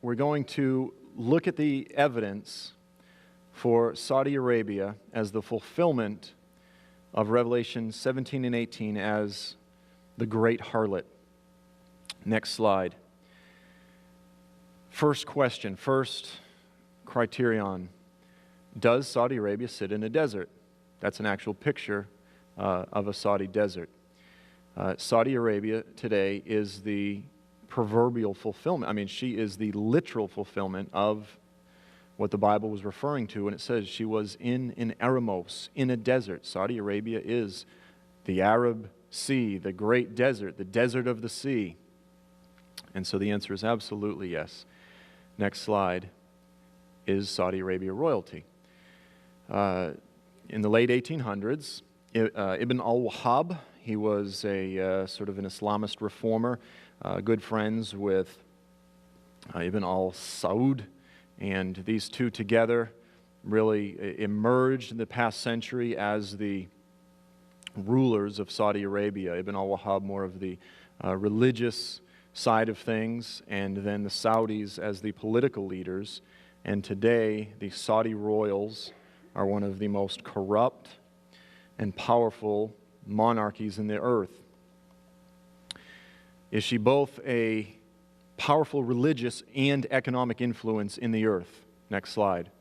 we're going to look at the evidence for Saudi Arabia as the fulfillment of Revelation 17 and 18 as the great harlot. Next slide. First question, first criterion. Does Saudi Arabia sit in a desert? That's an actual picture of a Saudi desert. Saudi Arabia today is the proverbial fulfillment. I mean, she is the literal fulfillment of what the Bible was referring to when it says she was in an eremos, in a desert. Saudi Arabia is the Arab Sea, the great desert, the desert of the sea. And so the answer is absolutely yes. Next slide. Is Saudi Arabia royalty? In the late 1800s, Ibn al-Wahhab, he was a sort of an Islamist reformer, good friends with Ibn al-Saud, and these two together really emerged in the past century as the rulers of Saudi Arabia. Ibn al-Wahhab more of the religious side of things, and then the Saudis as the political leaders. And today, the Saudi royals are one of the most corrupt and powerful monarchies in the earth. Is she both a powerful religious and economic influence in the earth? Next slide.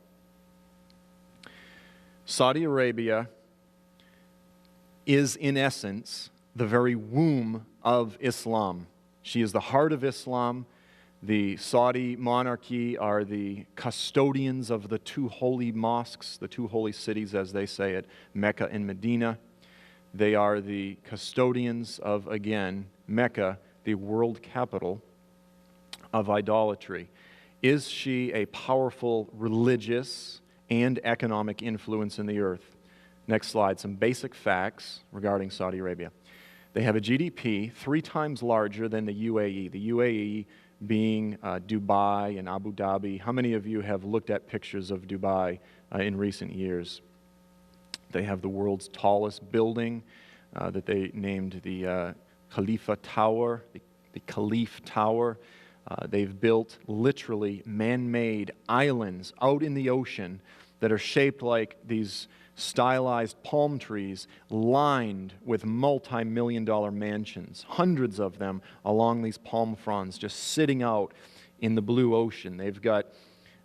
Saudi Arabia is, in essence, the very womb of Islam. She is the heart of Islam. The Saudi monarchy are the custodians of the two holy mosques, the two holy cities, as they say it, Mecca and Medina. They are the custodians of, again, Mecca, the world capital of idolatry. Is she a powerful religious and economic influence in the earth? Next slide, some basic facts regarding Saudi Arabia. They have a GDP 3 times larger than the UAE. The UAE being Dubai and Abu Dhabi. How many of you have looked at pictures of Dubai in recent years? They have the world's tallest building that they named the Khalifa Tower, the Khalif Tower. They've built literally man-made islands out in the ocean that are shaped like these stylized palm trees lined with multi-million-dollar mansions, hundreds of them along these palm fronds, just sitting out in the blue ocean. They've got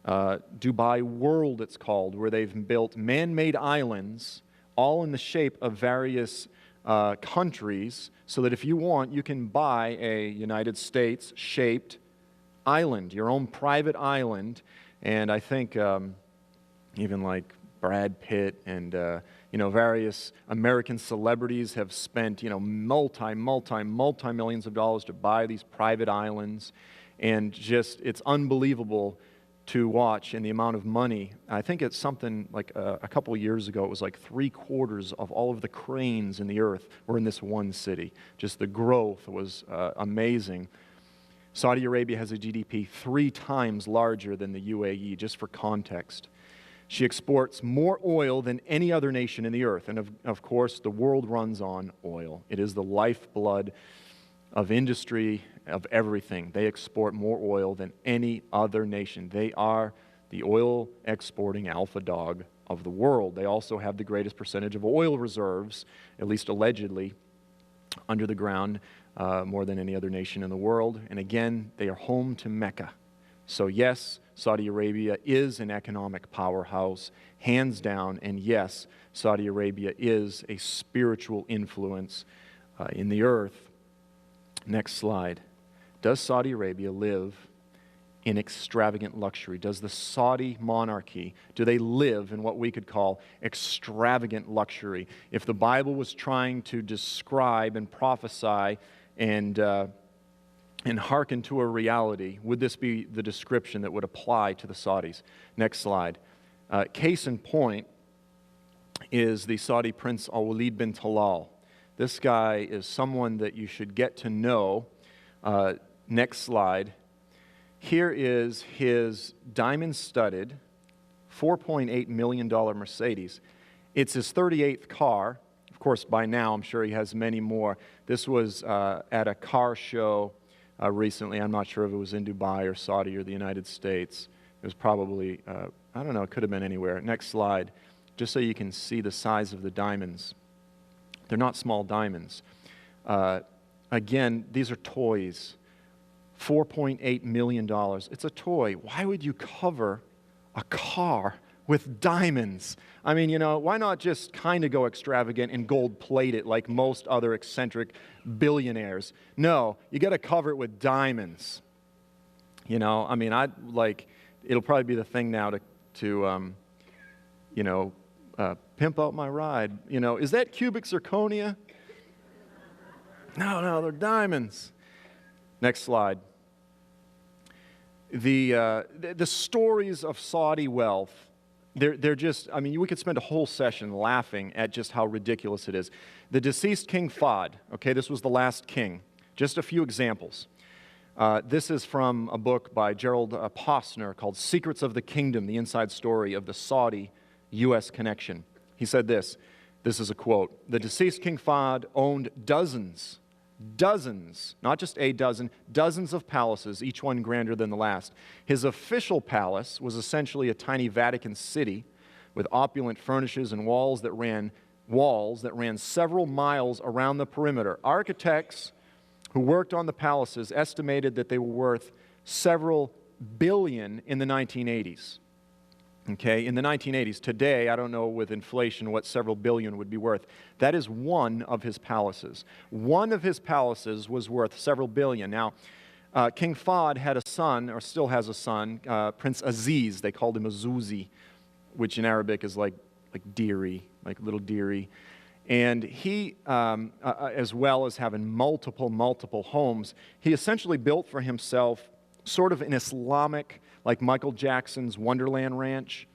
Dubai World, it's called, where they've built man-made islands all in the shape of various countries, so that if you want, you can buy a United States-shaped island, your own private island. And I think even like Brad Pitt and various American celebrities have spent multi-millions of dollars to buy these private islands, and just it's unbelievable to watch, and the amount of money. I think it's something like a couple of years ago, it was like 3/4 of all of the cranes in the earth were in this one city. Just the growth was amazing. Saudi Arabia has a GDP 3 times larger than the UAE, just for context. She exports more oil than any other nation in the earth. And of course, the world runs on oil. It is the lifeblood of industry, of everything. They export more oil than any other nation. They are the oil exporting alpha dog of the world. They also have the greatest percentage of oil reserves, at least allegedly, under the ground, more than any other nation in the world. And again, they are home to Mecca. So yes, Saudi Arabia is an economic powerhouse, hands down, and yes, Saudi Arabia is a spiritual influence in the earth. Next slide. Does Saudi Arabia live in extravagant luxury? Does the Saudi monarchy, do they live in what we could call extravagant luxury? If the Bible was trying to describe and prophesy and hearken to a reality, would this be the description that would apply to the Saudis? Next slide. Case in point is the Saudi Prince Al-Walid bin Talal. This guy is someone that you should get to know. Next slide. Here is his diamond-studded $4.8 million Mercedes. It's his 38th car. Of course, by now, I'm sure he has many more. This was at a car show recently. I'm not sure if it was in Dubai or Saudi or the United States. It was probably, I don't know, it could have been anywhere. Next slide, just so you can see the size of the diamonds. They're not small diamonds. Again, these are toys. $4.8 million. It's a toy. Why would you cover a car with diamonds? I mean, why not just kind of go extravagant and gold plate it like most other eccentric billionaires? No, you got to cover it with diamonds. I mean, it'll probably be the thing now to pimp out my ride. Is that cubic zirconia? No, they're diamonds. Next slide. The stories of Saudi wealth, they're just, I mean, we could spend a whole session laughing at just how ridiculous it is. The deceased King Fahd, okay, this was the last king. Just a few examples. This is from a book by Gerald Posner called Secrets of the Kingdom, the Inside Story of the Saudi-U.S. Connection. He said this is a quote, "The deceased King Fahd owned dozens, not just a dozen, dozens of palaces, each one grander than the last. His official palace was essentially a tiny Vatican city with opulent furnishings and walls that ran several miles around the perimeter. Architects who worked on the palaces estimated that they were worth several billion in the 1980s. Okay, in the 1980s. Today, I don't know with inflation what several billion would be worth. That is one of his palaces. One of his palaces was worth several billion. Now, King Fahd had a son, or still has a son, Prince Aziz. They called him Azuzi, which in Arabic is like dearie, like little dearie. And he, as well as having multiple homes, he essentially built for himself sort of an Islamic, like Michael Jackson's Wonderland Ranch.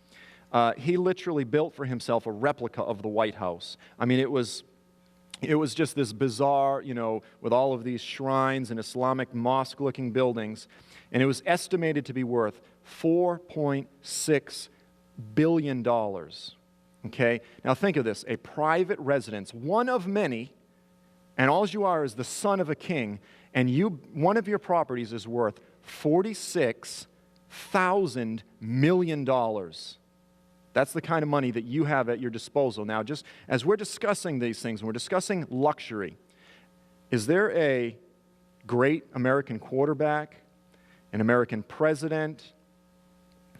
He literally built for himself a replica of the White House. I mean, it was just this bizarre, with all of these shrines and Islamic mosque-looking buildings, and it was estimated to be worth $4.6 billion. Okay? Now think of this, a private residence, one of many, and all you are is the son of a king, and one of your properties is worth $46,000 million. That's the kind of money that you have at your disposal. Now, just as we're discussing these things, and we're discussing luxury, is there a great American quarterback, an American president,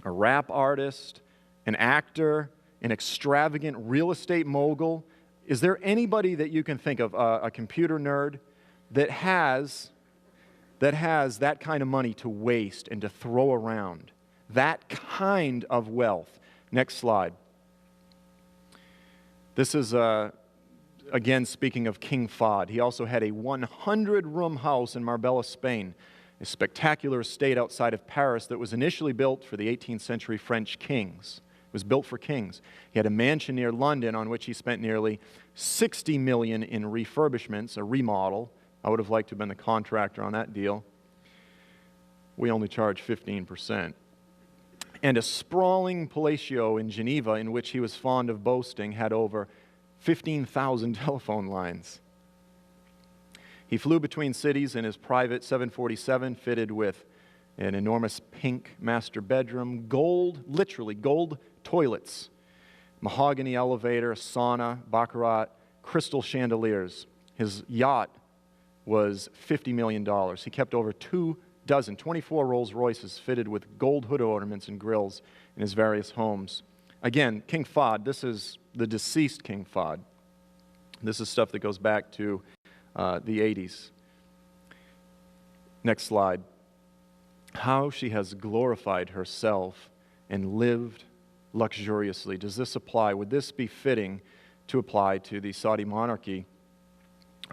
a rap artist, an actor, an extravagant real estate mogul? Is there anybody that you can think of, a computer nerd, that has that kind of money to waste and to throw around? That kind of wealth. Next slide. This is, again, speaking of King Fahd. He also had a 100-room house in Marbella, Spain, a spectacular estate outside of Paris that was initially built for the 18th century French kings. It was built for kings. He had a mansion near London on which he spent nearly $60 million in refurbishments, a remodel. I would have liked to have been the contractor on that deal. We only charge 15%. And a sprawling palatial in Geneva, in which he was fond of boasting, had over 15,000 telephone lines. He flew between cities in his private 747 fitted with an enormous pink master bedroom, literally gold toilets, mahogany elevator, sauna, baccarat, crystal chandeliers. His yacht was $50 million. He kept over 24 Rolls Royces fitted with gold hood ornaments and grills in his various homes. Again, King Fahd, this is the deceased King Fahd. This is stuff that goes back to the 80s. Next slide. How she has glorified herself and lived luxuriously. Does this apply? Would this be fitting to apply to the Saudi monarchy?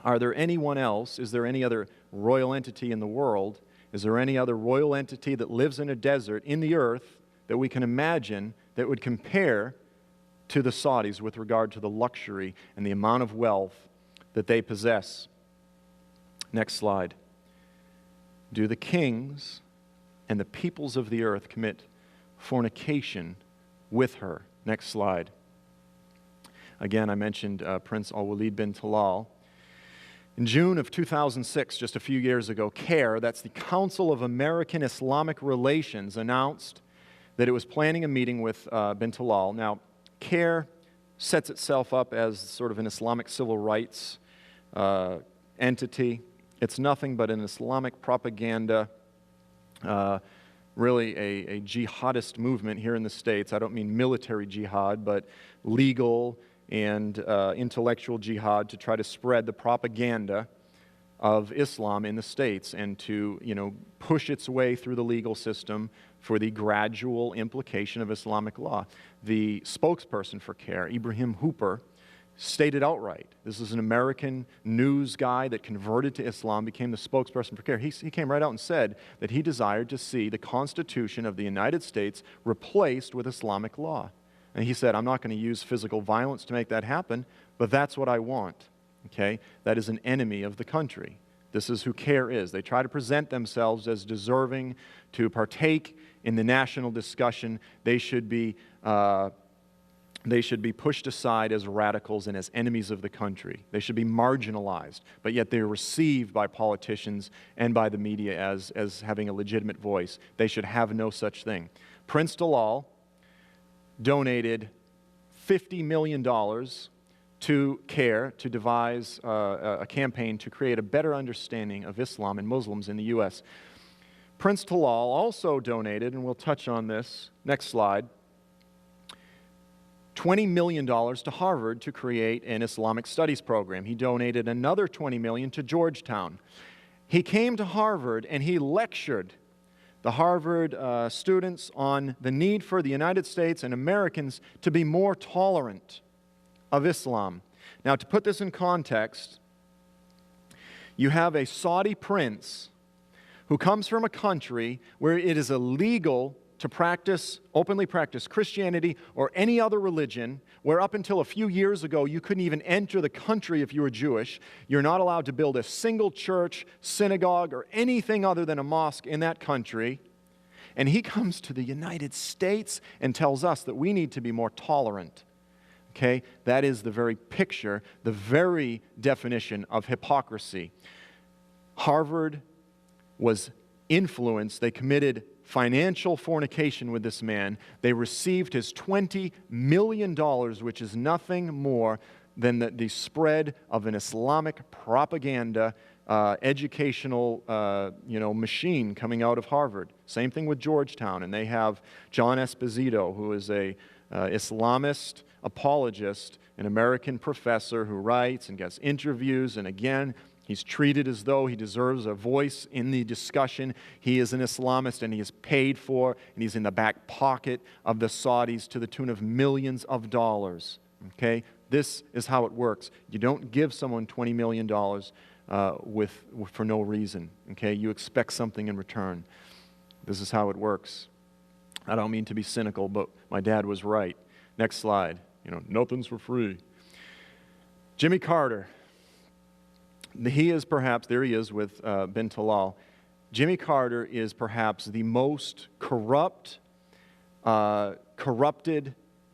Are there anyone else? Is there any other royal entity in the world? Is there any other royal entity that lives in a desert in the earth that we can imagine that would compare to the Saudis with regard to the luxury and the amount of wealth that they possess? Next slide. Do the kings and the peoples of the earth commit fornication with her? Next slide. Again, I mentioned Prince Al-Walid bin Talal. In June of 2006, just a few years ago, CARE, that's the Council of American Islamic Relations, announced that it was planning a meeting with bin Talal. Now, CARE sets itself up as sort of an Islamic civil rights entity. It's nothing but an Islamic propaganda, really a jihadist movement here in the States. I don't mean military jihad, but legal and intellectual jihad to try to spread the propaganda of Islam in the States and to, push its way through the legal system for the gradual implication of Islamic law. The spokesperson for CARE, Ibrahim Hooper, stated outright, this is an American news guy that converted to Islam, became the spokesperson for CARE. He came right out and said that he desired to see the Constitution of the United States replaced with Islamic law. And he said, I'm not going to use physical violence to make that happen, but that's what I want. Okay? That is an enemy of the country. This is who CARE is. They try to present themselves as deserving to partake in the national discussion. They should be pushed aside as radicals and as enemies of the country. They should be marginalized, but yet they're received by politicians and by the media as having a legitimate voice. They should have no such thing. Prince Talal donated $50 million to CARE to devise a campaign to create a better understanding of Islam and Muslims in the U.S. Prince Talal also donated, and we'll touch on this, next slide, $20 million to Harvard to create an Islamic studies program. He donated another $20 million to Georgetown. He came to Harvard and he lectured the Harvard students on the need for the United States and Americans to be more tolerant of Islam. Now, to put this in context, you have a Saudi prince who comes from a country where it is illegal to openly practice Christianity or any other religion, where up until a few years ago you couldn't even enter the country if you were Jewish. You're not allowed to build a single church, synagogue, or anything other than a mosque in that country. And he comes to the United States and tells us that we need to be more tolerant. Okay? That is the very picture, the very definition of hypocrisy. Harvard was influenced. They committed financial fornication with this man. They received his $20 million, which is nothing more than the spread of an Islamic propaganda educational machine coming out of Harvard. Same thing with Georgetown, and they have John Esposito, who is a Islamist apologist, an American professor who writes and gets interviews, and again, he's treated as though he deserves a voice in the discussion. He is an Islamist, and he is paid for, and he's in the back pocket of the Saudis to the tune of millions of dollars. Okay? This is how it works. You don't give someone $20 million for no reason. Okay? You expect something in return. This is how it works. I don't mean to be cynical, but my dad was right. Next slide. Nothing's for free. Jimmy Carter. He is perhaps, there he is with bin Talal. Jimmy Carter is perhaps the most corrupted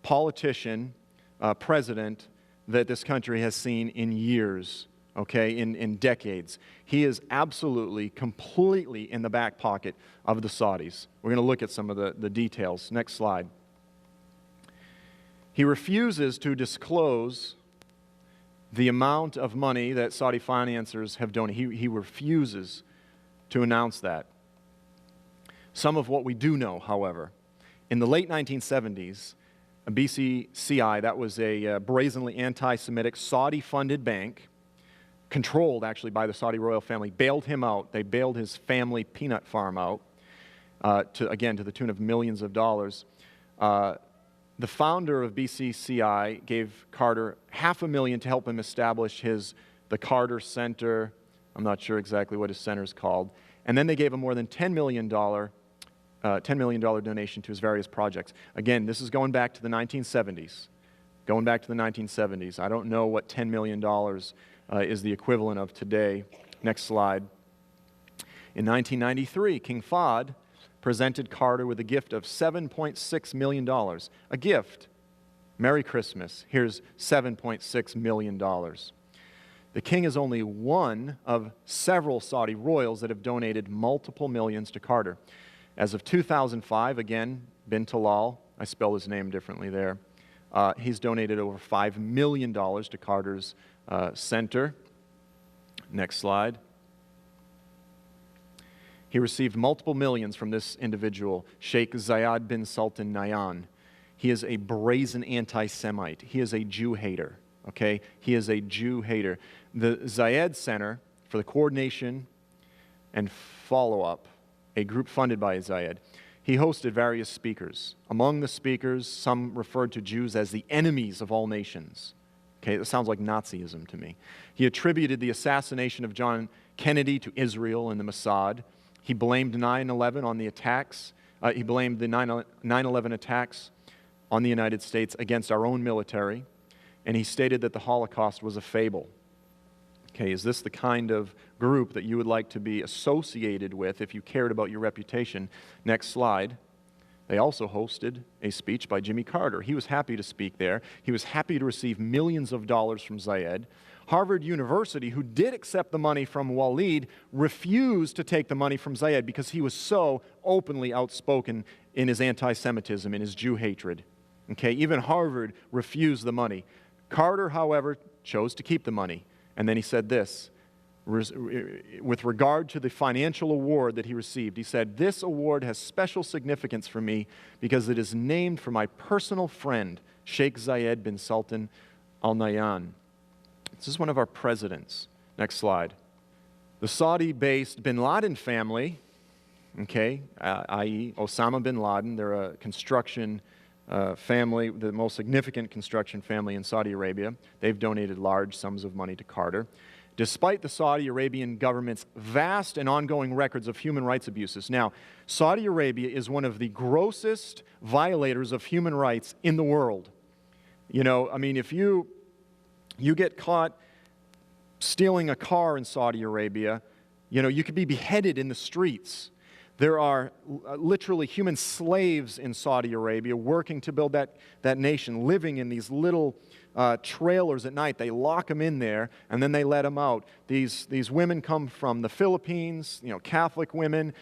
politician, president that this country has seen in years, okay, in decades. He is absolutely, completely in the back pocket of the Saudis. We're going to look at some of the details. Next slide. He refuses to disclose the amount of money that Saudi financiers have donated. He refuses to announce that. Some of what we do know, however, in the late 1970s, BCCI, that was a brazenly anti-Semitic Saudi-funded bank, controlled actually by the Saudi royal family, bailed him out. They bailed his family peanut farm out, to the tune of millions of dollars. The founder of BCCI gave Carter $500,000 to help him establish the Carter Center. I'm not sure exactly what his center is called. And then they gave him more than $10 million donation to his various projects. Again, this is going back to the 1970s. I don't know what $10 million is the equivalent of today. Next slide. In 1993, King Fahd presented Carter with a gift of $7.6 million. A gift. Merry Christmas. Here's $7.6 million. The king is only one of several Saudi royals that have donated multiple millions to Carter. As of 2005, again, bin Talal, I spell his name differently there, he's donated over $5 million to Carter's center. Next slide. He received multiple millions from this individual, Sheikh Zayed bin Sultan Nahyan. He is a brazen anti-Semite. He is a Jew hater, okay? He is a Jew hater. The Zayed Center for the Coordination and Follow-Up, a group funded by Zayed, he hosted various speakers. Among the speakers, some referred to Jews as the enemies of all nations. Okay, that sounds like Nazism to me. He attributed the assassination of John Kennedy to Israel and the Mossad. He blamed 9/11 on the attacks. He blamed the 9/11 attacks on the United States against our own military. And he stated that the Holocaust was a fable. Okay, is this the kind of group that you would like to be associated with if you cared about your reputation? Next slide. They also hosted a speech by Jimmy Carter. He was happy to speak there. He was happy to receive millions of dollars from Zayed. Harvard University, who did accept the money from Walid, refused to take the money from Zayed because he was so openly outspoken in his anti-Semitism, in his Jew hatred. Okay, even Harvard refused the money. Carter, however, chose to keep the money. And then he said this, with regard to the financial award that he received, he said, "This award has special significance for me because it is named for my personal friend, Sheikh Zayed bin Sultan Al Nahyan." This is one of our presidents. Next slide. The Saudi-based bin Laden family, okay, i.e. Osama bin Laden, they're a construction family, the most significant construction family in Saudi Arabia. They've donated large sums of money to Carter. Despite the Saudi Arabian government's vast and ongoing records of human rights abuses. Now, Saudi Arabia is one of the grossest violators of human rights in the world. You know, I mean, if you get caught stealing a car in Saudi Arabia, you know, you could be beheaded in the streets. There are literally human slaves in Saudi Arabia working to build that nation, living in these little trailers at night. They lock them in there, and then they let them out. These women come from the Philippines, you know, Catholic women.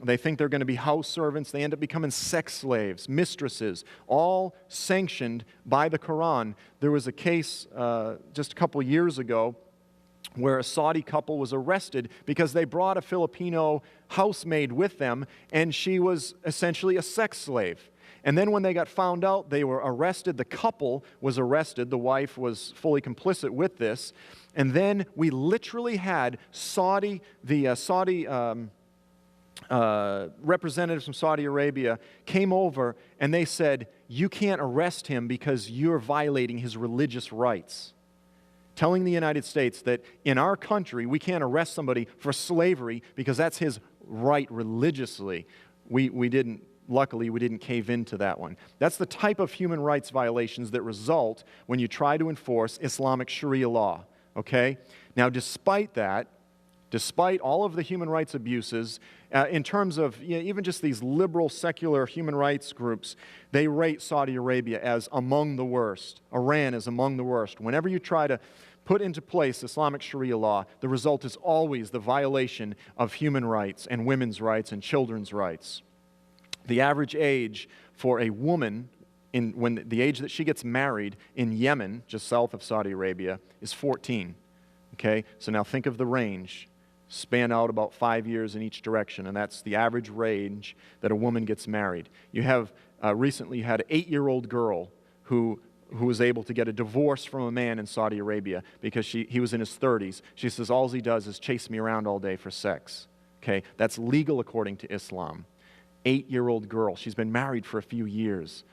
They think they're going to be house servants. They end up becoming sex slaves, mistresses, all sanctioned by the Quran. There was a case just a couple years ago where a Saudi couple was arrested because they brought a Filipino housemaid with them, and she was essentially a sex slave. And then when they got found out, they were arrested. The couple was arrested. The wife was fully complicit with this. And then we literally had the Saudi representatives from Saudi Arabia came over, and they said, "You can't arrest him because you're violating his religious rights." Telling the United States that in our country, we can't arrest somebody for slavery because that's his right religiously. Luckily, we didn't cave into that one. That's the type of human rights violations that result when you try to enforce Islamic Sharia law, okay? Now, despite that, despite all of the human rights abuses, in terms of even just these liberal, secular human rights groups, they rate Saudi Arabia as among the worst. Iran is among the worst. Whenever you try to put into place Islamic Sharia law, the result is always the violation of human rights and women's rights and children's rights. The average age for a woman, when the age that she gets married in Yemen, just south of Saudi Arabia, is 14. Okay, so now think of the range. Span out about 5 years in each direction, and that's the average range that a woman gets married. You have recently had an 8-year-old girl who was able to get a divorce from a man in Saudi Arabia because he was in his 30s. She says, all he does is chase me around all day for sex. Okay, that's legal according to Islam. 8-year-old girl. She's been married for a few years.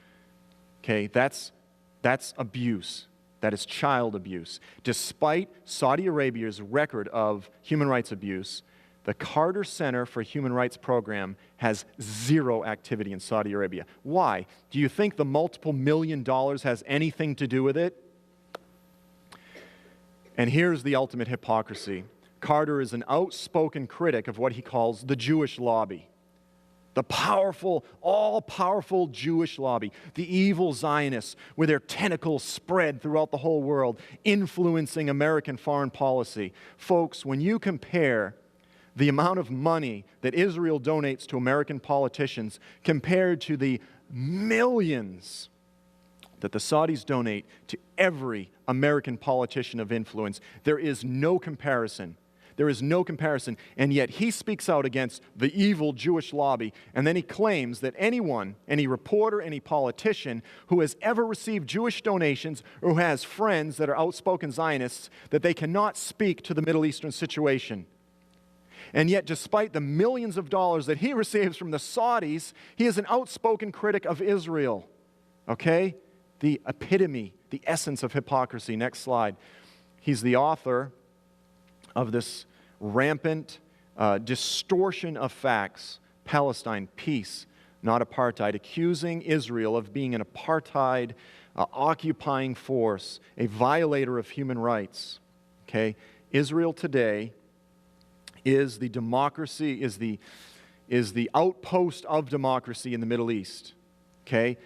Okay, that's abuse. That is child abuse. Despite Saudi Arabia's record of human rights abuse, the Carter Center for Human Rights program has zero activity in Saudi Arabia. Why? Do you think the multiple $1 million has anything to do with it? And here's the ultimate hypocrisy. Carter is an outspoken critic of what he calls the Jewish lobby. The powerful, all-powerful Jewish lobby, the evil Zionists with their tentacles spread throughout the whole world, influencing American foreign policy. Folks, when you compare the amount of money that Israel donates to American politicians compared to the millions that the Saudis donate to every American politician of influence, there is no comparison. There is no comparison. And yet he speaks out against the evil Jewish lobby, and then he claims that anyone, any reporter, any politician who has ever received Jewish donations or who has friends that are outspoken Zionists, that they cannot speak to the Middle Eastern situation. And yet, despite the millions of dollars that he receives from the Saudis, he is an outspoken critic of Israel. Okay? The epitome, the essence of hypocrisy. Next slide. He's the author of this rampant distortion of facts, Palestine, peace, not apartheid, accusing Israel of being an apartheid occupying force, a violator of human rights. Okay? Israel today is the democracy, is the outpost of democracy in the Middle East. Okay?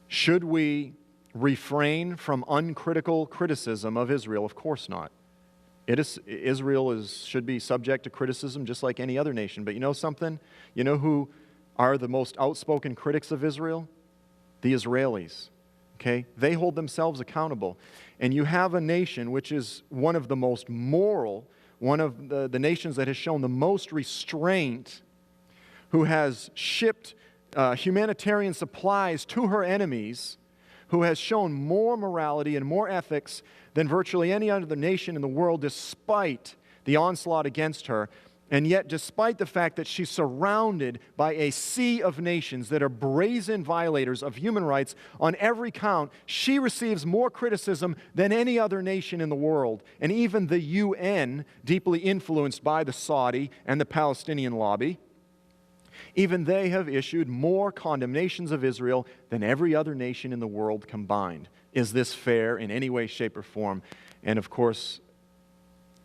Should we refrain from uncritical criticism of Israel? Of course not. Israel should be subject to criticism just like any other nation. But you know something? You know who are the most outspoken critics of Israel? The Israelis. Okay? They hold themselves accountable. And you have a nation which is one of the most moral, one of the nations that has shown the most restraint, who has shipped humanitarian supplies to her enemies, who has shown more morality and more ethics than virtually any other nation in the world, despite the onslaught against her. And yet, despite the fact that she's surrounded by a sea of nations that are brazen violators of human rights on every count, she receives more criticism than any other nation in the world. And even the UN, deeply influenced by the Saudi and the Palestinian lobby, even they have issued more condemnations of Israel than every other nation in the world combined. Is this fair in any way, shape, or form? And of course,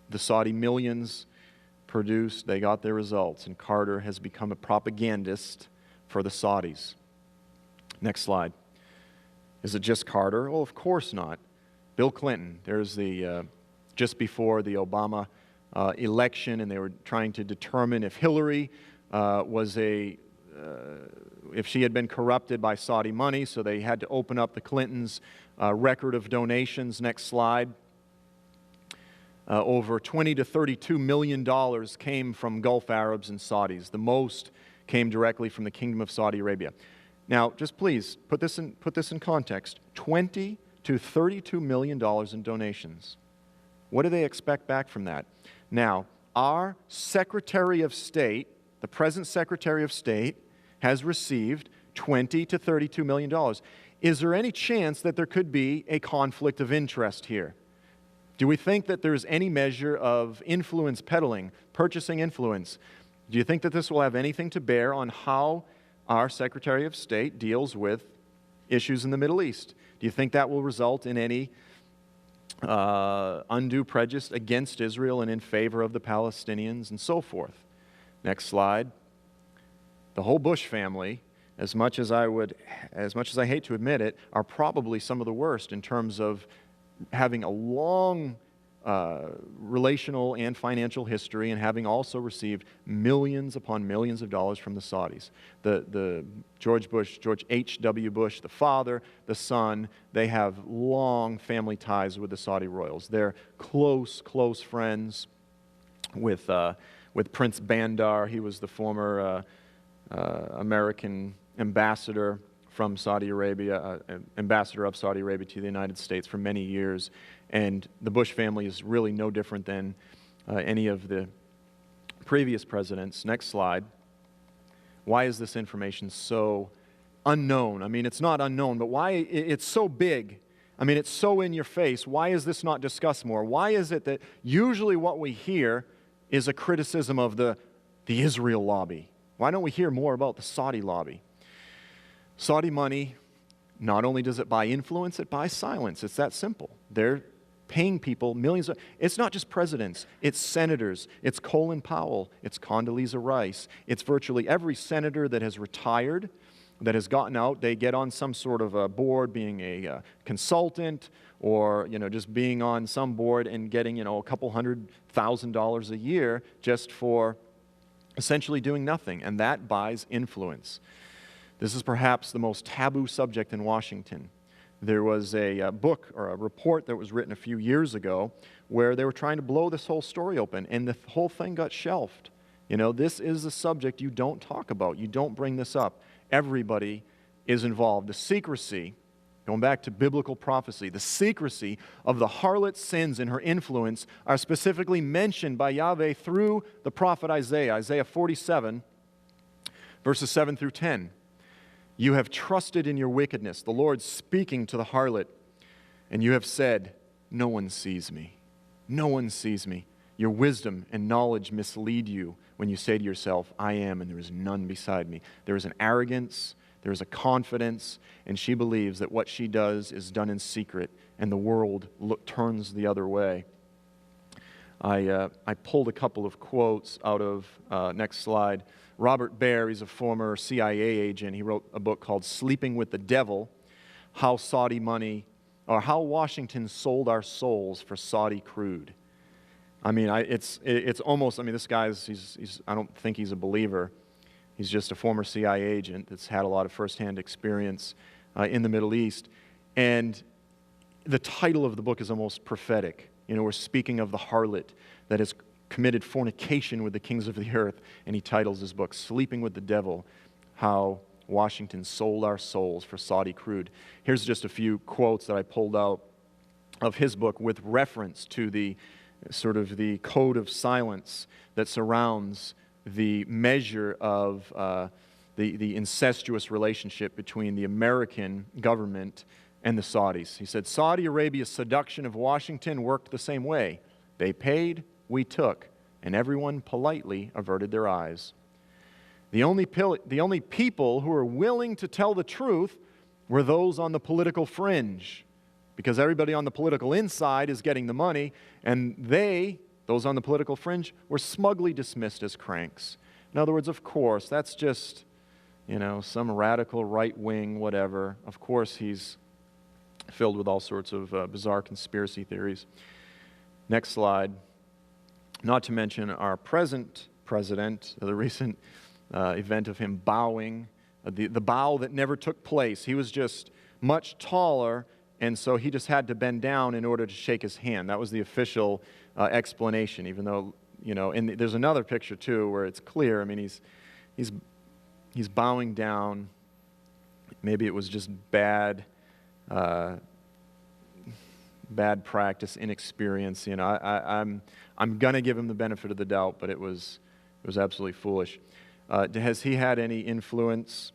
the Saudi millions produced, they got their results, and Carter has become a propagandist for the Saudis. Next slide. Is it just Carter? Well, of course not. Bill Clinton, there's just before the Obama election, and they were trying to determine if Hillary if she had been corrupted by Saudi money, so they had to open up the Clintons' record of donations. Next slide. Over $20 to $32 million came from Gulf Arabs and Saudis. The most came directly from the Kingdom of Saudi Arabia. Now, just please put this in context. $20 to $32 million in donations. What do they expect back from that? Now, our Secretary of State, the present Secretary of State, has received $20 to $32 million. Is there any chance that there could be a conflict of interest here? Do we think that there's any measure of influence peddling, purchasing influence? Do you think that this will have anything to bear on how our Secretary of State deals with issues in the Middle East? Do you think that will result in any undue prejudice against Israel and in favor of the Palestinians and so forth? Next slide. The whole Bush family, as much as I hate to admit it, are probably some of the worst in terms of having a long relational and financial history, and having also received millions upon millions of dollars from the Saudis. The George H.W. Bush, the father, the son, they have long family ties with the Saudi royals. They're close friends with Prince Bandar. He was the former American ambassador from Saudi Arabia, ambassador of Saudi Arabia to the United States for many years. And the Bush family is really no different than any of the previous presidents. Next slide. Why is this information so unknown? I mean, it's not unknown, but why it's so big? I mean, it's so in your face. Why is this not discussed more? Why is it that usually what we hear is a criticism of the Israel lobby? Why don't we hear more about the Saudi lobby? Saudi money, not only does it buy influence, it buys silence. It's that simple. paying people millions of... It's not just presidents. It's senators. It's Colin Powell. It's Condoleezza Rice. It's virtually every senator that has retired, that has gotten out. They get on some sort of a board, being a consultant, or just being on some board and getting a couple $100,000 a year just for essentially doing nothing, and that buys influence. This is perhaps the most taboo subject in Washington. There was a book or a report that was written a few years ago where they were trying to blow this whole story open, and the whole thing got shelved. This is a subject you don't talk about. You don't bring this up. Everybody is involved. The secrecy, going back to biblical prophecy, the secrecy of the harlot's sins and her influence are specifically mentioned by Yahweh through the prophet Isaiah. Isaiah 47, verses 7 through 10. You have trusted in your wickedness, the Lord speaking to the harlot, and you have said, no one sees me. No one sees me. Your wisdom and knowledge mislead you when you say to yourself, I am, and there is none beside me. There is an arrogance, there is a confidence, and she believes that what she does is done in secret, and the world turns the other way. I pulled a couple of quotes out of, next slide, Robert Baer. He's a former CIA agent. He wrote a book called Sleeping with the Devil, How Washington Sold Our Souls for Saudi Crude. I mean, it's almost, this guy's, I don't think he's a believer. He's just a former CIA agent that's had a lot of firsthand experience in the Middle East. And the title of the book is almost prophetic. We're speaking of the harlot that has committed fornication with the kings of the earth, and he titles his book, Sleeping with the Devil, How Washington Sold Our Souls for Saudi Crude. Here's just a few quotes that I pulled out of his book with reference to the sort of the code of silence that surrounds the measure of the incestuous relationship between the American government and the Saudis. He said, Saudi Arabia's seduction of Washington worked the same way. They paid, we took, and everyone politely averted their eyes. The only people who were willing to tell the truth were those on the political fringe, because everybody on the political inside is getting the money, and those on the political fringe, were smugly dismissed as cranks. In other words, of course, that's just, some radical right-wing whatever. Of course, he's filled with all sorts of bizarre conspiracy theories. Next slide. Not to mention our present president, the recent event of him bowing, the bow that never took place. He was just much taller, and so he just had to bend down in order to shake his hand. That was the official explanation, even though, and there's another picture too where it's clear. He's bowing down. Maybe it was just bad practice, inexperience. I'm going to give him the benefit of the doubt, but it was absolutely foolish. Has he had any influence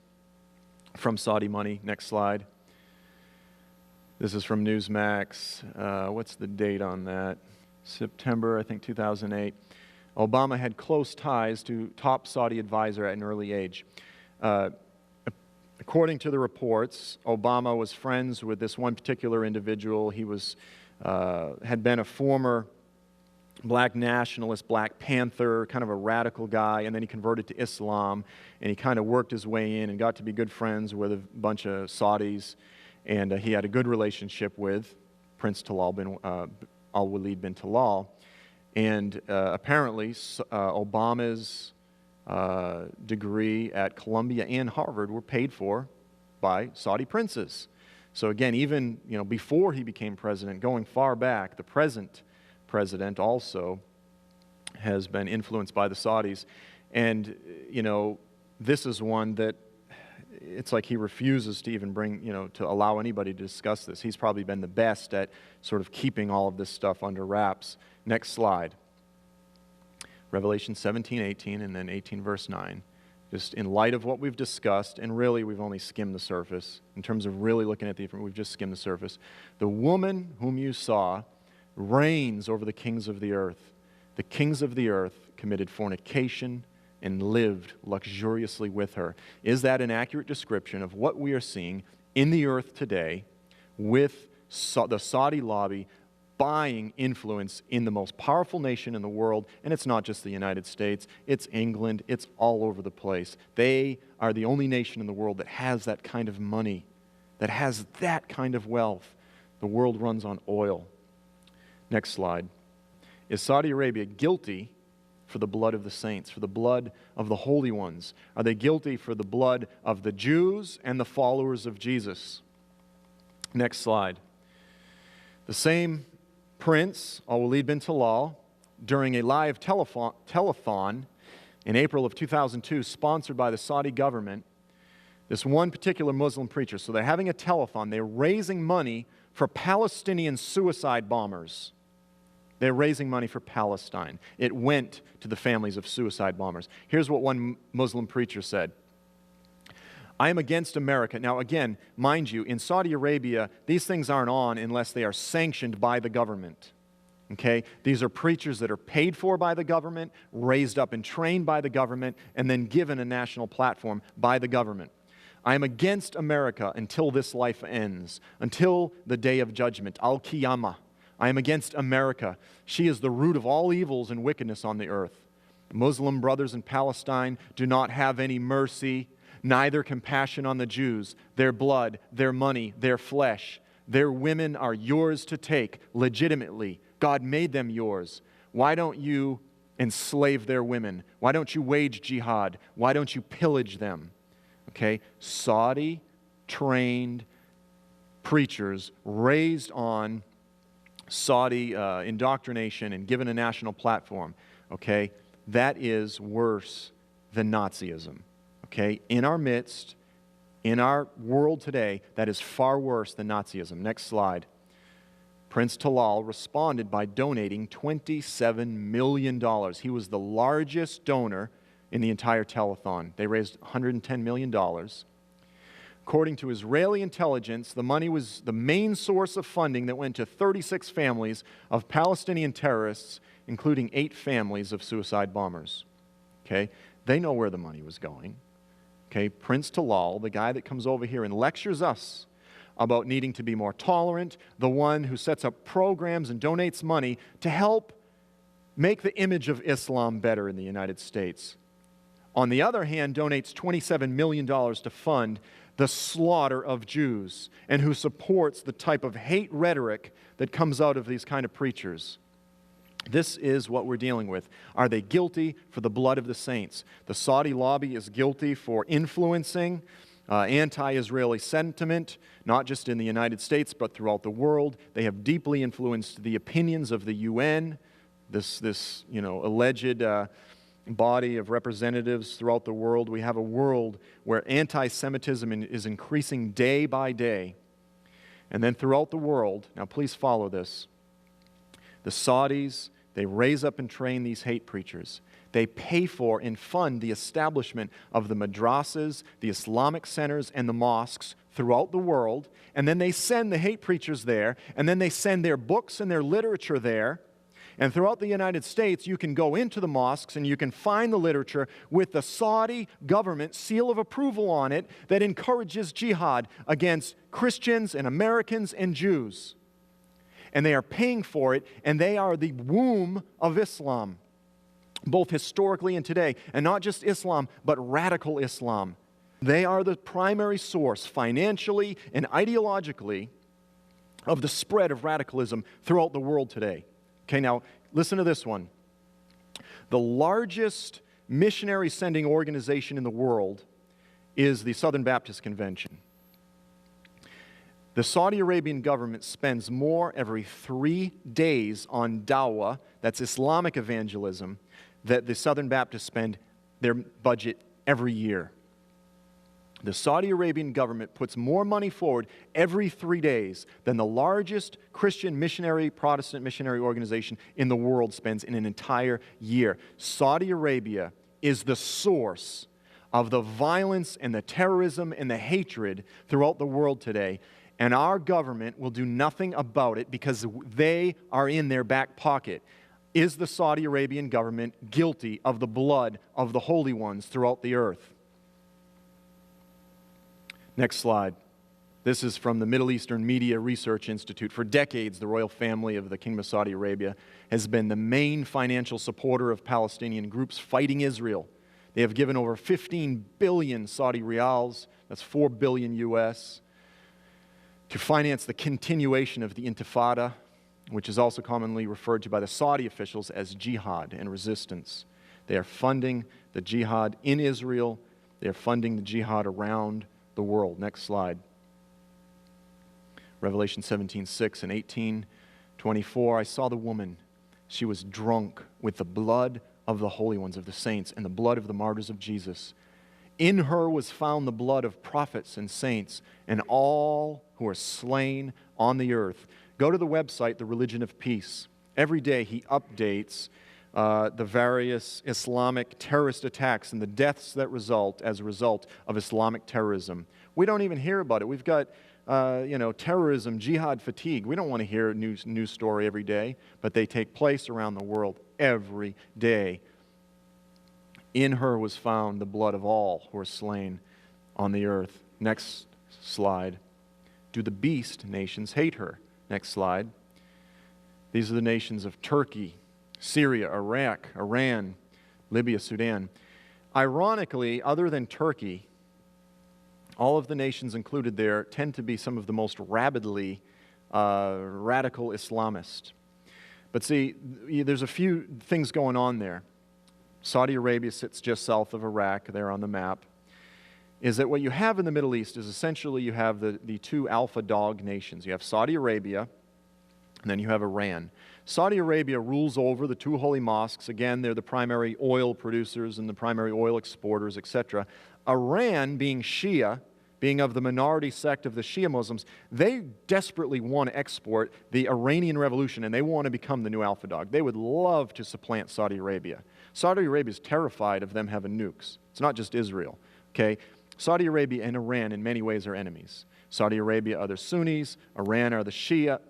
from Saudi money? Next slide. This is from Newsmax. What's the date on that? September, I think, 2008. Obama had close ties to top Saudi advisor at an early age. According to the reports, Obama was friends with this one particular individual. He had been a former black nationalist, Black Panther, kind of a radical guy, and then he converted to Islam, and he kind of worked his way in and got to be good friends with a bunch of Saudis, and he had a good relationship with Prince Al-Walid bin Talal, and apparently Obama's degree at Columbia and Harvard were paid for by Saudi princes. So again, even before he became president, going far back, the present president also has been influenced by the Saudis. And this is one that it's like he refuses to even to allow anybody to discuss this. He's probably been the best at sort of keeping all of this stuff under wraps. Next slide. Revelation 17:18, and then 18 verse 9. Just in light of what we've discussed, and really we've only skimmed the surface, in terms of really looking at we've just skimmed the surface. The woman whom you saw reigns over the kings of the earth. The kings of the earth committed fornication and lived luxuriously with her. Is that an accurate description of what we are seeing in the earth today with the Saudi lobby buying influence in the most powerful nation in the world, and it's not just the United States, it's England, it's all over the place. They are the only nation in the world that has that kind of money, that has that kind of wealth. The world runs on oil. Next slide. Is Saudi Arabia guilty for the blood of the saints, for the blood of the holy ones? Are they guilty for the blood of the Jews and the followers of Jesus? Next slide. The same prince, Al-Walid bin Talal, during a live telethon in April of 2002, sponsored by the Saudi government, this one particular Muslim preacher, so they're having a telethon, they're raising money for Palestinian suicide bombers. They're raising money for Palestine. It went to the families of suicide bombers. Here's what one Muslim preacher said. I am against America. Now again, mind you, in Saudi Arabia, these things aren't on unless they are sanctioned by the government. Okay? These are preachers that are paid for by the government, raised up and trained by the government, and then given a national platform by the government. I am against America until this life ends, until the day of judgment, al-Qiyamah. I am against America. She is the root of all evils and wickedness on the earth. Muslim brothers in Palestine do not have any mercy, neither compassion on the Jews. Their blood, their money, their flesh, their women are yours to take legitimately. God made them yours. Why don't you enslave their women? Why don't you wage jihad? Why don't you pillage them? Okay, Saudi-trained preachers raised on Saudi indoctrination and given a national platform, okay, that is worse than Nazism, okay? In our midst, in our world today, that is far worse than Nazism. Next slide. Prince Talal responded by donating $27 million. He was the largest donor in the entire telethon. They raised $110 million. According to Israeli intelligence, the money was the main source of funding that went to 36 families of Palestinian terrorists, including 8 families of suicide bombers. Okay? They know where the money was going. Okay? Prince Talal, the guy that comes over here and lectures us about needing to be more tolerant, the one who sets up programs and donates money to help make the image of Islam better in the United States. On the other hand, donates $27 million to fund the slaughter of Jews, and who supports the type of hate rhetoric that comes out of these kind of preachers. This is what we're dealing with. Are they guilty for the blood of the saints? The Saudi lobby is guilty for influencing anti-Israeli sentiment, not just in the United States, but throughout the world. They have deeply influenced the opinions of the UN, this alleged body of representatives throughout the world. We have a world where anti-Semitism is increasing day by day. And then throughout the world, now please follow this, the Saudis, they raise up and train these hate preachers. They pay for and fund the establishment of the madrasas, the Islamic centers, and the mosques throughout the world. And then they send the hate preachers there, and then they send their books and their literature there. And throughout the United States, you can go into the mosques and you can find the literature with the Saudi government seal of approval on it that encourages jihad against Christians and Americans and Jews. And they are paying for it, and they are the womb of Islam, both historically and today. And not just Islam, but radical Islam. They are the primary source, financially and ideologically, of the spread of radicalism throughout the world today. Okay, now listen to this one. The largest missionary sending organization in the world is the Southern Baptist Convention. The Saudi Arabian government spends more every 3 days on dawah, that's Islamic evangelism, that the Southern Baptists spend their budget every year. The Saudi Arabian government puts more money forward every 3 days than the largest Christian missionary, Protestant missionary organization in the world spends in an entire year. Saudi Arabia is the source of the violence and the terrorism and the hatred throughout the world today. And our government will do nothing about it because they are in their back pocket. Is the Saudi Arabian government guilty of the blood of the holy ones throughout the earth? Next slide. This is from the Middle Eastern Media Research Institute. For decades, the royal family of the Kingdom of Saudi Arabia has been the main financial supporter of Palestinian groups fighting Israel. They have given over 15 billion Saudi riyals, that's 4 billion US, to finance the continuation of the Intifada, which is also commonly referred to by the Saudi officials as jihad and resistance. They are funding the jihad in Israel. They are funding the jihad around the world. Next slide. Revelation 17:6 and 18:24. I saw the woman. She was drunk with the blood of the holy ones, of the saints, and the blood of the martyrs of Jesus. In her was found the blood of prophets and saints, and all who are slain on the earth. Go to the website, The Religion of Peace. Every day he updates the various Islamic terrorist attacks and the deaths that result as a result of Islamic terrorism. We don't even hear about it. We've got terrorism, jihad fatigue. We don't want to hear a news story every day, but they take place around the world every day. In her was found the blood of all who are slain on the earth. Next slide. Do the beast nations hate her? Next slide. These are the nations of Turkey, Syria, Iraq, Iran, Libya, Sudan. Ironically, other than Turkey, all of the nations included there tend to be some of the most rabidly radical Islamists. But see, there's a few things going on there. Saudi Arabia sits just south of Iraq, there on the map. Is that what you have in the Middle East is essentially you have the two alpha dog nations. You have Saudi Arabia, and then you have Iran. Saudi Arabia rules over the two holy mosques. Again, they're the primary oil producers and the primary oil exporters, etc. Iran, being Shia, being of the minority sect of the Shia Muslims, they desperately want to export the Iranian Revolution, and they want to become the new alpha dog. They would love to supplant Saudi Arabia. Saudi Arabia is terrified of them having nukes. It's not just Israel, okay? Saudi Arabia and Iran in many ways are enemies. Saudi Arabia are the Sunnis, Iran are the Shia,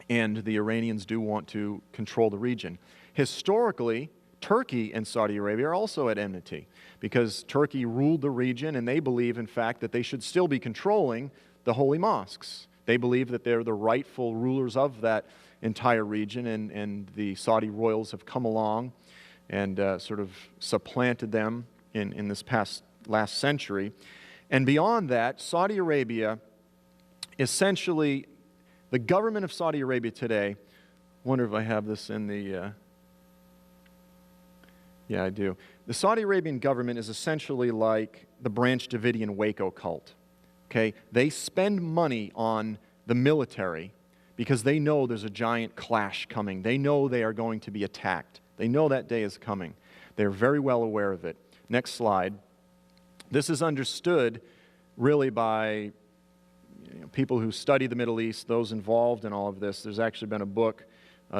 and the Iranians do want to control the region. Historically, Turkey and Saudi Arabia are also at enmity because Turkey ruled the region, and they believe, in fact, that they should still be controlling the holy mosques. They believe that they're the rightful rulers of that entire region, and the Saudi royals have come along and sort of supplanted them in this last century. And beyond that, Saudi Arabia, essentially, the government of Saudi Arabia today, I wonder if I have this in the, yeah, I do. The Saudi Arabian government is essentially like the Branch Davidian Waco cult, okay? They spend money on the military because they know there's a giant clash coming. They know they are going to be attacked. They know that day is coming. They're very well aware of it. Next slide. This is understood really by people who study the Middle East, those involved in all of this. There's actually been a book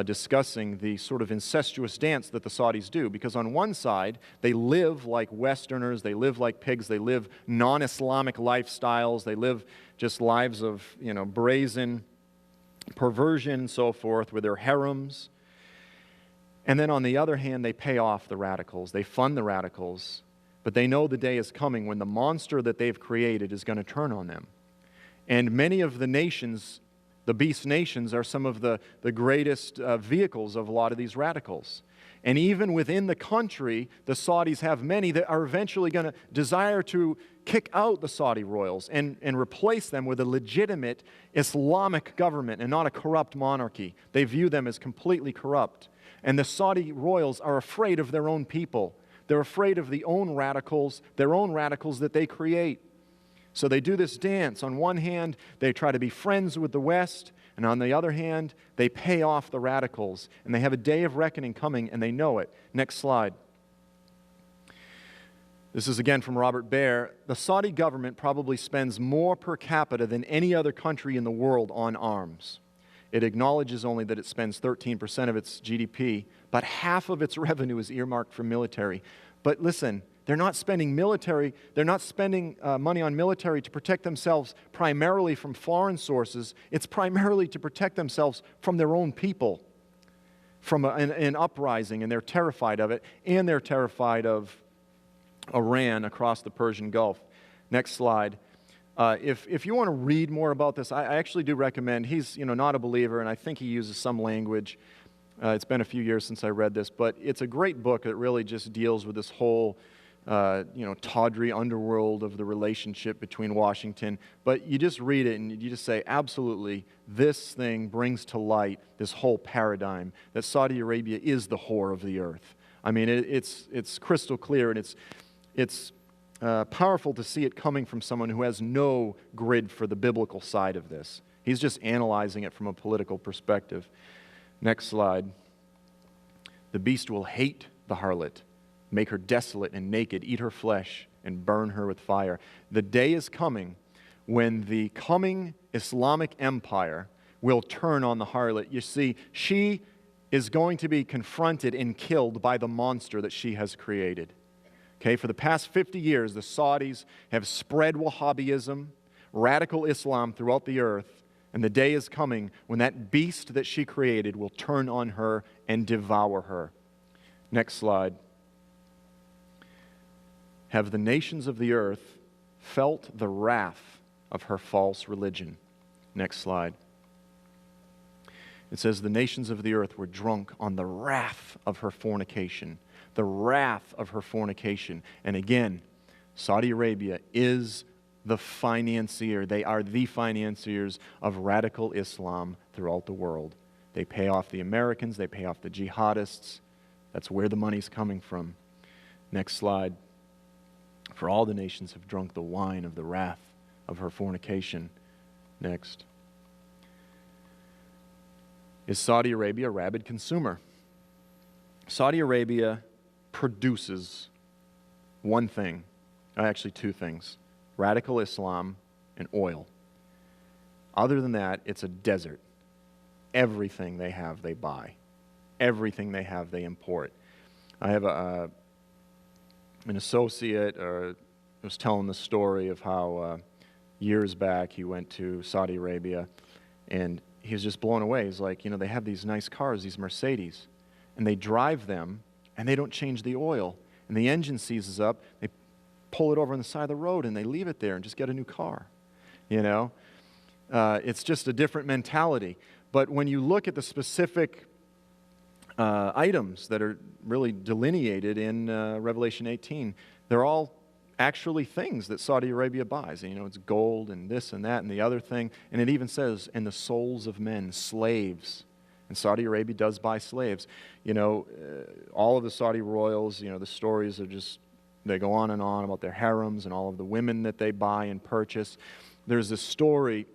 discussing the sort of incestuous dance that the Saudis do, because on one side, they live like Westerners, they live like pigs, they live non-Islamic lifestyles, they live just lives of, brazen perversion and so forth with their harems. And then on the other hand, they pay off the radicals, they fund the radicals, but they know the day is coming when the monster that they've created is going to turn on them. And many of the nations, the beast nations, are some of the greatest vehicles of a lot of these radicals. And even within the country, the Saudis have many that are eventually going to desire to kick out the Saudi royals and replace them with a legitimate Islamic government and not a corrupt monarchy. They view them as completely corrupt. And the Saudi royals are afraid of their own people. They're afraid of their own radicals that they create. So they do this dance. On one hand, they try to be friends with the West, and on the other hand, they pay off the radicals. And they have a day of reckoning coming, and they know it. Next slide. This is again from Robert Baer. The Saudi government probably spends more per capita than any other country in the world on arms. It acknowledges only that it spends 13% of its GDP, but half of its revenue is earmarked for military. But listen, they're not spending money on military to protect themselves primarily from foreign sources. It's primarily to protect themselves from their own people, from an uprising, and they're terrified of it, and they're terrified of Iran across the Persian Gulf. Next slide. If you want to read more about this, I actually do recommend. He's not a believer, and I think he uses some language. It's been a few years since I read this, but it's a great book that really just deals with this whole tawdry underworld of the relationship between Washington. But you just read it and you just say, absolutely, this thing brings to light this whole paradigm that Saudi Arabia is the whore of the earth. I mean, it's crystal clear, and it's powerful to see it coming from someone who has no grid for the biblical side of this. He's just analyzing it from a political perspective. Next slide. The beast will hate the harlot, make her desolate and naked, eat her flesh, and burn her with fire. The day is coming when the coming Islamic empire will turn on the harlot. You see, she is going to be confronted and killed by the monster that she has created. Okay, for the past 50 years, the Saudis have spread Wahhabism, radical Islam throughout the earth, and the day is coming when that beast that she created will turn on her and devour her. Next slide. Have the nations of the earth felt the wrath of her false religion? Next slide. It says the nations of the earth were drunk on the wrath of her fornication. The wrath of her fornication. And again, Saudi Arabia is the financier. They are the financiers of radical Islam throughout the world. They pay off the Americans. They pay off the jihadists. That's where the money's coming from. Next slide. For all the nations have drunk the wine of the wrath of her fornication. Next. Is Saudi Arabia a rabid consumer? Saudi Arabia produces one thing, actually two things: radical Islam and oil. Other than that, it's a desert. Everything they have, they buy. Everything they have, they import. I have an associate was telling the story of how years back he went to Saudi Arabia, and he was just blown away. He's like, they have these nice cars, these Mercedes, and they drive them, and they don't change the oil. And the engine seizes up, they pull it over on the side of the road, and they leave it there and just get a new car. It's just a different mentality. But when you look at the specific items that are really delineated in Revelation 18, they're all actually things that Saudi Arabia buys. It's gold and this and that and the other thing. And it even says, and the souls of men, slaves. And Saudi Arabia does buy slaves. All of the Saudi royals, the stories are just, they go on and on about their harems and all of the women that they buy and purchase. There's this story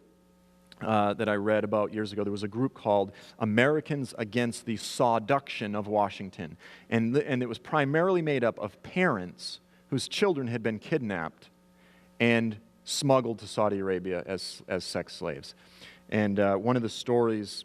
that I read about years ago. There was a group called Americans Against the Sawduction of Washington. And it was primarily made up of parents whose children had been kidnapped and smuggled to Saudi Arabia as sex slaves. And one of the stories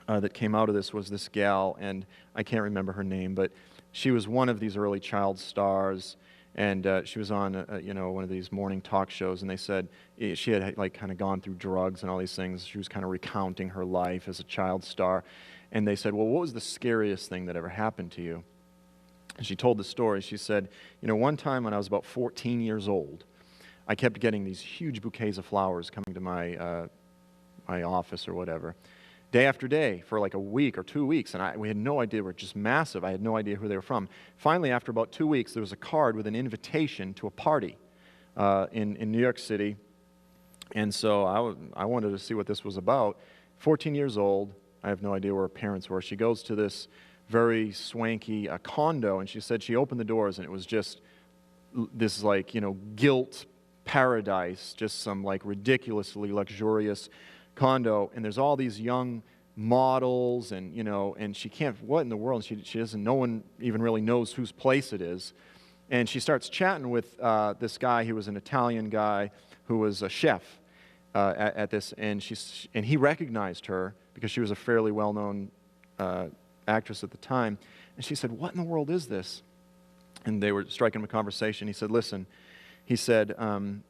that came out of this was this gal, and I can't remember her name, but she was one of these early child stars, and she was on one of these morning talk shows, and they said she had kind of gone through drugs and all these things. She was kind of recounting her life as a child star, and they said, well, what was the scariest thing that ever happened to you? And she told the story. She said, one time when I was about 14 years old, I kept getting these huge bouquets of flowers coming to my office or whatever, day after day for like a week or 2 weeks, and we had no idea. They were just massive. I had no idea who they were from. Finally, after about 2 weeks, there was a card with an invitation to a party in New York City, and so I wanted to see what this was about. 14 years old, I have no idea where her parents were. She goes to this very swanky condo, and she said she opened the doors, and it was just this gilt paradise, just some ridiculously luxurious condo, and there's all these young models, and and she can't, what in the world, she doesn't, no one even really knows whose place it is. And she starts chatting with this guy who was an Italian guy who was a chef at this, and he recognized her because she was a fairly well-known actress at the time. And she said, what in the world is this? And they were striking up a conversation. He said, listen, he said,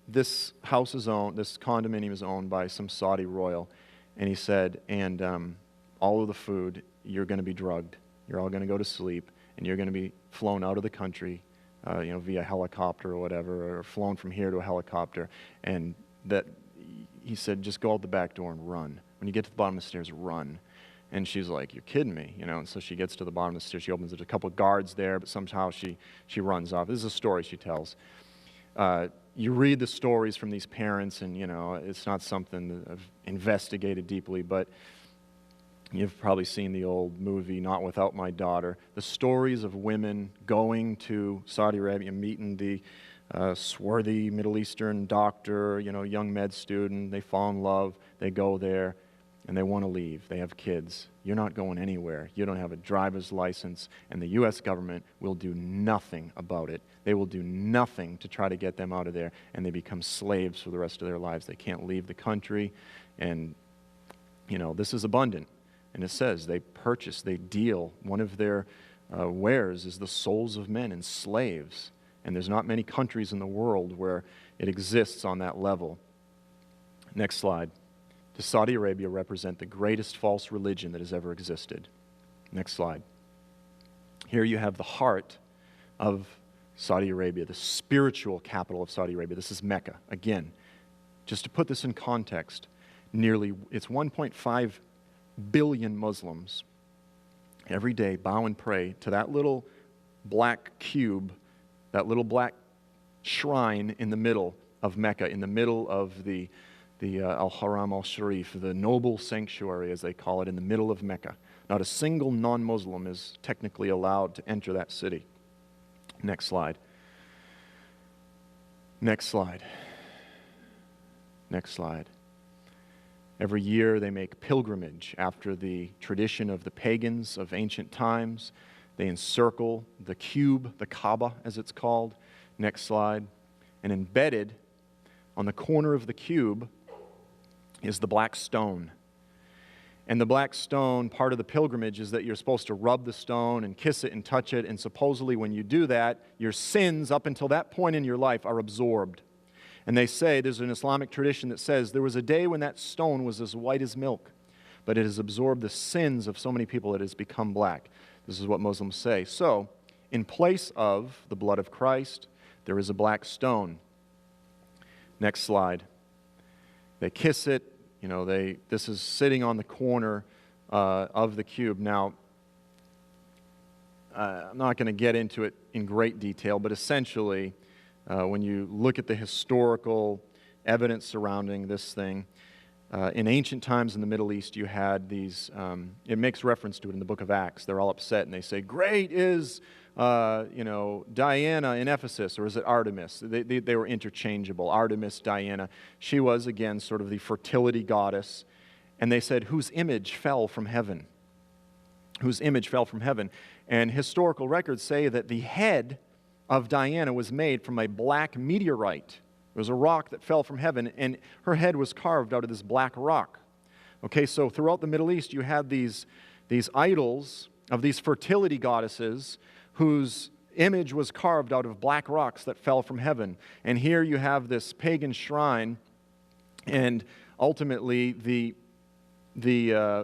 this house is owned, this condominium is owned by some Saudi royal. And he said, and all of the food, you're going to be drugged. You're all going to go to sleep, and you're going to be flown out of the country via helicopter or whatever, or flown from here to a helicopter, and that he said, just go out the back door and run. When you get to the bottom of the stairs, run. And she's like, you're kidding me, and so she gets to the bottom of the stairs, she opens it, there's a couple of guards there, but somehow she runs off. This is a story she tells. You read the stories from these parents, and it's not something that I've investigated deeply, but you've probably seen the old movie, Not Without My Daughter. The stories of women going to Saudi Arabia, meeting the swarthy Middle Eastern doctor, young med student, they fall in love, they go there, and they want to leave. They have kids. You're not going anywhere. You don't have a driver's license, and the U.S. government will do nothing about it. They will do nothing to try to get them out of there, and they become slaves for the rest of their lives. They can't leave the country, and, this is abundant. And it says they purchase, they deal. One of their wares is the souls of men and slaves. And there's not many countries in the world where it exists on that level. Next slide. Does Saudi Arabia represent the greatest false religion that has ever existed? Next slide. Here you have the heart of Saudi Arabia, the spiritual capital of Saudi Arabia. This is Mecca. Again, just to put this in context, it's 1.5 billion Muslims every day bow and pray to that little black cube, that little black shrine in the middle of Mecca, in the middle of the Al-Haram al-Sharif, the noble sanctuary, as they call it, in the middle of Mecca. Not a single non-Muslim is technically allowed to enter that city. Next slide. Next slide. Next slide. Every year they make pilgrimage after the tradition of the pagans of ancient times. They encircle the cube, the Kaaba as it's called. Next slide. And embedded on the corner of the cube is the black stone. And the black stone, part of the pilgrimage is that you're supposed to rub the stone and kiss it and touch it, and supposedly when you do that, your sins up until that point in your life are absorbed. And they say, there's an Islamic tradition that says, there was a day when that stone was as white as milk, but it has absorbed the sins of so many people that it has become black. This is what Muslims say. So, in place of the blood of Christ, there is a black stone. Next slide. They kiss it. This is sitting on the corner of the cube. Now, I'm not going to get into it in great detail, but essentially, when you look at the historical evidence surrounding this thing, in ancient times in the Middle East, you had these, it makes reference to it in the book of Acts. They're all upset, and they say, great is, Diana in Ephesus, or is it Artemis? They were interchangeable. Artemis, Diana. She was, again, sort of the fertility goddess. And they said, whose image fell from heaven? Whose image fell from heaven? And historical records say that the head of Diana was made from a black meteorite. It was a rock that fell from heaven, and her head was carved out of this black rock. Okay, so throughout the Middle East, you had these idols of these fertility goddesses whose image was carved out of black rocks that fell from heaven. And here you have this pagan shrine, and ultimately the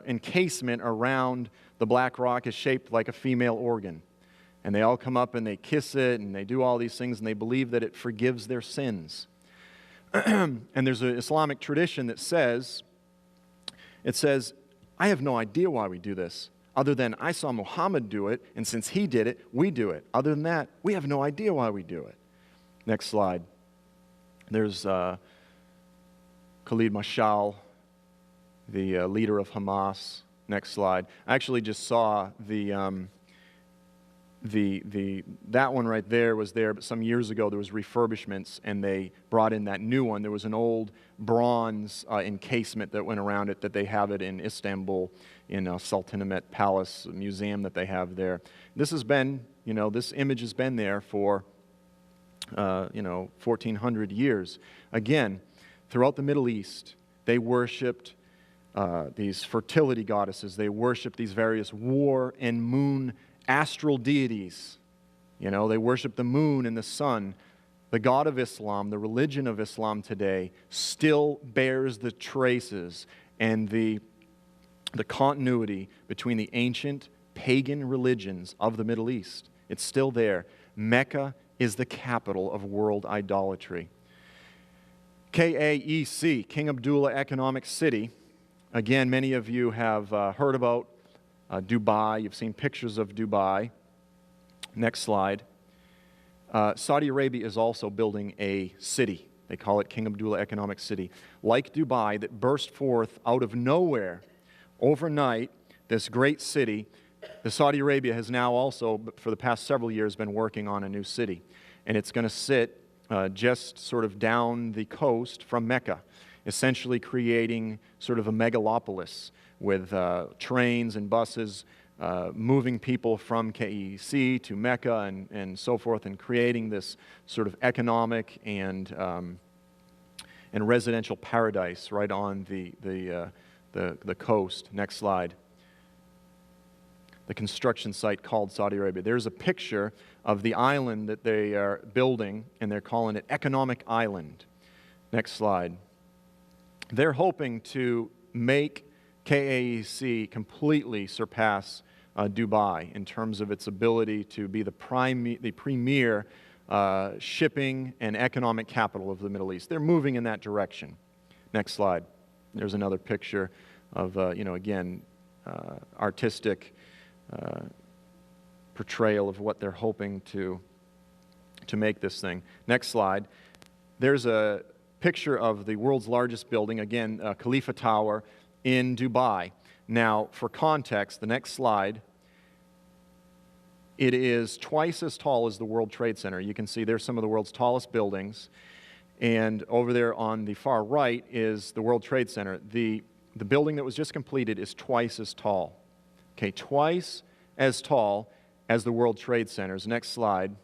encasement around the black rock is shaped like a female organ. And they all come up and they kiss it, and they do all these things, and they believe that it forgives their sins. And there's an Islamic tradition that says, I have no idea why we do this, other than I saw Muhammad do it, and since he did it, we do it. Other than that, we have no idea why we do it. Next slide. There's Khalid Mashal, the leader of Hamas. Next slide. I actually just saw that one right there was there, but some years ago there was refurbishments, and they brought in that new one. There was an old bronze encasement that went around it, that they have it in Istanbul, in Sultanahmet Palace Museum that they have there. This has been, this image has been there for, 1,400 years. Again, throughout the Middle East, they worshipped these fertility goddesses. They worshipped these various war and moon astral deities. They worship the moon and the sun. The God of Islam, the religion of Islam today, still bears the traces and the continuity between the ancient pagan religions of the Middle East. It's still there. Mecca is the capital of world idolatry. KAEC, King Abdullah Economic City. Again, many of you have heard about Dubai. You've seen pictures of Dubai. Next slide. Saudi Arabia is also building a city. They call it King Abdullah Economic City. Like Dubai, that burst forth out of nowhere overnight, this great city. The Saudi Arabia has now also, for the past several years, been working on a new city. And it's going to sit just sort of down the coast from Mecca, essentially creating sort of a megalopolis with trains and buses moving people from KEC to Mecca and so forth, and creating this sort of economic and residential paradise right on the coast. Next slide. The construction site called Saudi Arabia. There's a picture of the island that they are building, and they're calling it Economic Island. Next slide. They're hoping to make KAEC completely surpass Dubai in terms of its ability to be the premier shipping and economic capital of the Middle East. They're moving in that direction. Next slide. There's another picture of, again, artistic portrayal of what they're hoping to make this thing. Next slide. There's a picture of the world's largest building, again, Khalifa Tower in Dubai. Now, for context, the next slide, it is twice as tall as the World Trade Center. You can see there's some of the world's tallest buildings, and over there on the far right is the World Trade Center. The building that was just completed is twice as tall. Okay, twice as tall as the World Trade Centers. Next slide.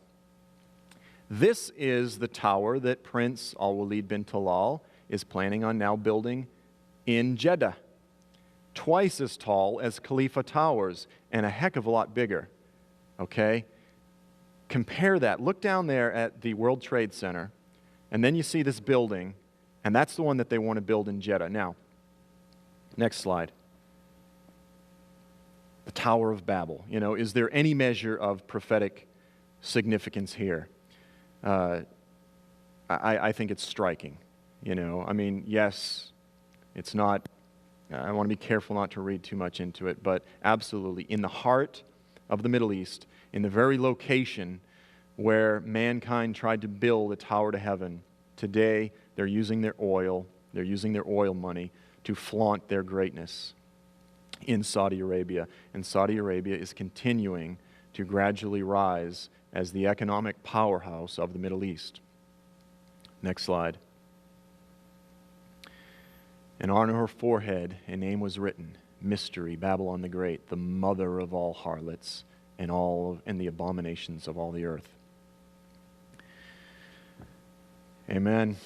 This is the tower that Prince Al-Walid bin Talal is planning on now building in Jeddah. Twice as tall as Khalifa Towers and a heck of a lot bigger. Okay? Compare that. Look down there at the World Trade Center, and then you see this building, and that's the one that they want to build in Jeddah. Now, next slide. The Tower of Babel. Is there any measure of prophetic significance here? I think it's striking. Yes, it's not, I want to be careful not to read too much into it, but absolutely, in the heart of the Middle East, in the very location where mankind tried to build a tower to heaven, today they're using their oil money to flaunt their greatness in Saudi Arabia. And Saudi Arabia is continuing to gradually rise as the economic powerhouse of the Middle East. Next slide. And on her forehead a name was written, Mystery, Babylon the Great, the mother of all harlots and the abominations of all the earth. Amen.